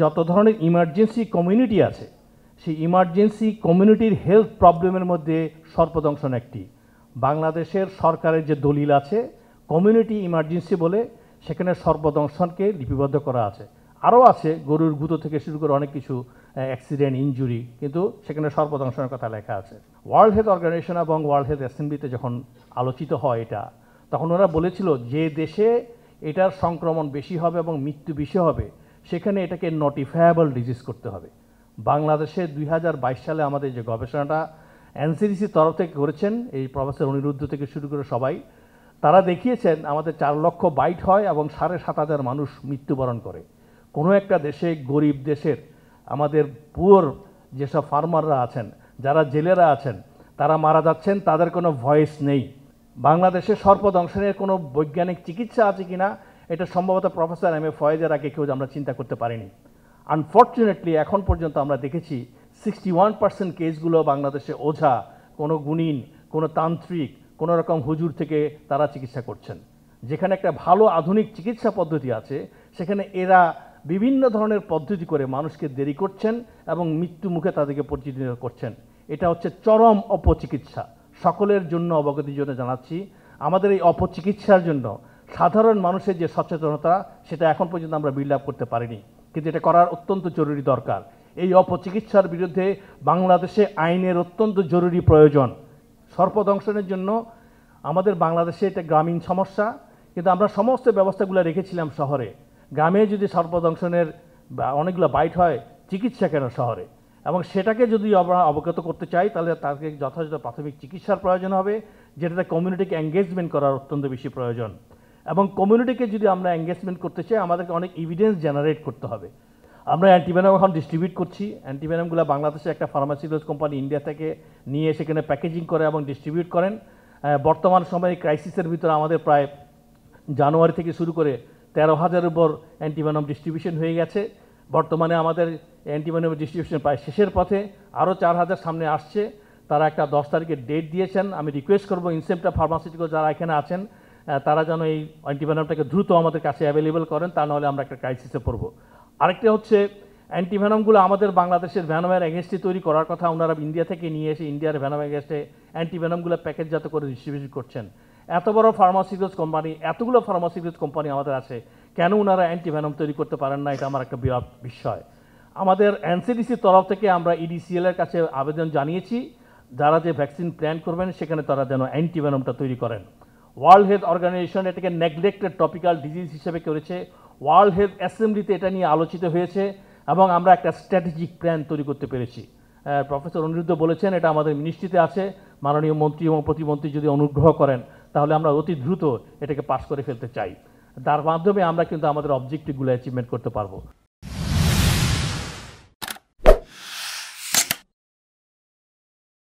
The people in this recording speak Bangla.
যত ধরনের ইমার্জেন্সি কমিউনিটি আছে সেই ইমার্জেন্সি কমিউনিটির হেলথ প্রবলেমের মধ্যে সর্পদংশন একটি। বাংলাদেশের সরকারের যে দলিল আছে কমিউনিটি ইমার্জেন্সি বলে, সেখানে সর্পদংশনকে লিপিবদ্ধ করা আছে। আরও আছে গরুর গুঁতো থেকে শুরু করে অনেক কিছু অ্যাক্সিডেন্ট, ইনজুরি, কিন্তু সেখানে সর্পদংশনের কথা লেখা আছে। ওয়ার্ল্ড হেলথ অর্গানাইজেশন এবং ওয়ার্ল্ড হেলথ অ্যাসেম্বলিতে যখন আলোচিত হয় এটা, তখন ওরা বলেছিল যে দেশে এটার সংক্রমণ বেশি হবে এবং মৃত্যু বেশি হবে সেখানে এটাকে নোটিফায়াবল ডিজিজ করতে হবে। বাংলাদেশে 2022 সালে আমাদের যে গবেষণাটা এনসিডিসির তরফ থেকে করেছেন, এই প্রফেসর অনিরুদ্ধ থেকে শুরু করে সবাই, তারা দেখিয়েছেন আমাদের 4 লক্ষ বাইট হয় এবং 7,500 মানুষ মৃত্যুবরণ করে। কোনো একটা দেশে, গরিব দেশের, আমাদের পুয়ার যেসব ফার্মাররা আছেন, যারা জেলেরা আছেন, তারা মারা যাচ্ছেন, তাদের কোনো ভয়েস নেই। বাংলাদেশে সর্পদংশনের কোনো বৈজ্ঞানিক চিকিৎসা আছে কিনা এটা সম্ভবত প্রফেসর এম এ ফয়েজের আগে কেউ আমরা চিন্তা করতে পারিনি। আনফর্চুনেটলি এখন পর্যন্ত আমরা দেখেছি 61% কেসগুলো বাংলাদেশে ওঝা, কোনো গুণিন, কোনো তান্ত্রিক, কোনো রকম হুজুর থেকে তারা চিকিৎসা করছেন। যেখানে একটা ভালো আধুনিক চিকিৎসা পদ্ধতি আছে সেখানে এরা বিভিন্ন ধরনের পদ্ধতি করে মানুষকে দেরি করছেন এবং মৃত্যু মুখে তাদেরকে পরিচালিত করছেন। এটা হচ্ছে চরম অপচিকিৎসা। সকলের জন্য অবগতির জন্য জানাচ্ছি, আমাদের এই অপচিকিৎসার জন্য সাধারণ মানুষের যে সচেতনতা সেটা এখন পর্যন্ত আমরা বিল্ড আপ করতে পারিনি, কিন্তু এটা করার অত্যন্ত জরুরি দরকার। এই অপচিকিৎসার বিরুদ্ধে বাংলাদেশে আইনের অত্যন্ত জরুরি প্রয়োজন। সর্পদংশনের জন্য আমাদের বাংলাদেশে এটা গ্রামীণ সমস্যা, কিন্তু আমরা সমস্ত ব্যবস্থাগুলো রেখেছিলাম শহরে। গ্রামে যদি সর্পদংশনের অনেকগুলো বাইট হয়, চিকিৎসা কেন শহরে? এবং সেটাকে যদি আমরা অবগত করতে চাই তাহলে তাকে যথাযথ প্রাথমিক চিকিৎসার প্রয়োজন হবে, যেটাতে কমিউনিটিকে এঙ্গেজমেন্ট করার অত্যন্ত বেশি প্রয়োজন। এবং কমিউনিটিকে যদি আমরা এঙ্গেজমেন্ট করতে চাই আমাদেরকে অনেক এভিডেন্স জেনারেট করতে হবে। আমরা অ্যান্টিভেনম এখন ডিস্ট্রিবিউট করছি। অ্যান্টিভেনমগুলো বাংলাদেশে একটা ফার্মাসিউটিক্যালস কোম্পানি ইন্ডিয়া থেকে নিয়ে সেখানে প্যাকেজিং করে এবং ডিস্ট্রিবিউট করেন। বর্তমান সময়ে ক্রাইসিসের ভিতরে আমাদের প্রায় জানুয়ারি থেকে শুরু করে 13,000-এর উপর অ্যান্টিভেনম ডিস্ট্রিবিউশন হয়ে গেছে। বর্তমানে আমাদের অ্যান্টিভেনমের ডিস্ট্রিবিউশন প্রায় শেষের পথে, আরও 4,000 সামনে আসছে। তারা একটা 10 তারিখের ডেট দিয়েছেন। আমি রিকোয়েস্ট করবো ইনসেপ্টা ফার্মাসিউটিক্যাল যারা এখানে আছেন তারা যেন এই অ্যান্টিভেনমটাকে দ্রুত আমাদের কাছে অ্যাভেলেবেল করেন, তা নাহলে আমরা একটা ক্রাইসিসে পড়বো। আরেকটা হচ্ছে অ্যান্টিভেনমগুলো আমাদের বাংলাদেশের ভ্যানমের এগেনস্টে তৈরি করার কথা, ওনারা ইন্ডিয়া থেকে নিয়ে এসে ইন্ডিয়ার ভ্যানম এগেনস্টে অ্যান্টিভেনমগুলো প্যাকেজজাত করে ডিস্ট্রিবিউট করছেন। এত বড় ফার্মাসিউটিক্যালস কোম্পানি, এতগুলো ফার্মাসিউটিক্যালস কোম্পানি আমাদের আছে, কেন ওনারা অ্যান্টিভেনম তৈরি করতে পারেন না? এটা আমার একটা বিরাট বিষয়। আমাদের এনসিডিসির তরফ থেকে আমরা ইডিসিএল-এর কাছে আবেদন জানিয়েছি, যারা যে ভ্যাকসিন প্ল্যান করবেন সেখানে তারা যেন অ্যান্টিভেনমটা তৈরি করেন। ওয়ার্ল্ড হেলথ অর্গানাইজেশন এটাকে নেগলেক্টেড টপিক্যাল ডিজিজ হিসেবে করেছে। ওয়ার্ল্ড হেলথ অ্যাসেম্বলিতে এটা নিয়ে আলোচিত হয়েছে এবং আমরা একটা স্ট্র্যাটেজিক প্ল্যান তৈরি করতে পেরেছি। প্রফেসর অনিরুদ্ধ বলেছেন এটা আমাদের মিনিস্ট্রিতে আছে। মাননীয় মন্ত্রী এবং প্রতিমন্ত্রী যদি অনুগ্রহ করেন তাহলে আমরা অতি দ্রুত এটাকে পাস করে ফেলতে চাই। তার মাধ্যমে আমরা কিন্তু আমাদের অবজেক্টিভগুলো অ্যাচিভমেন্ট করতে পারবো।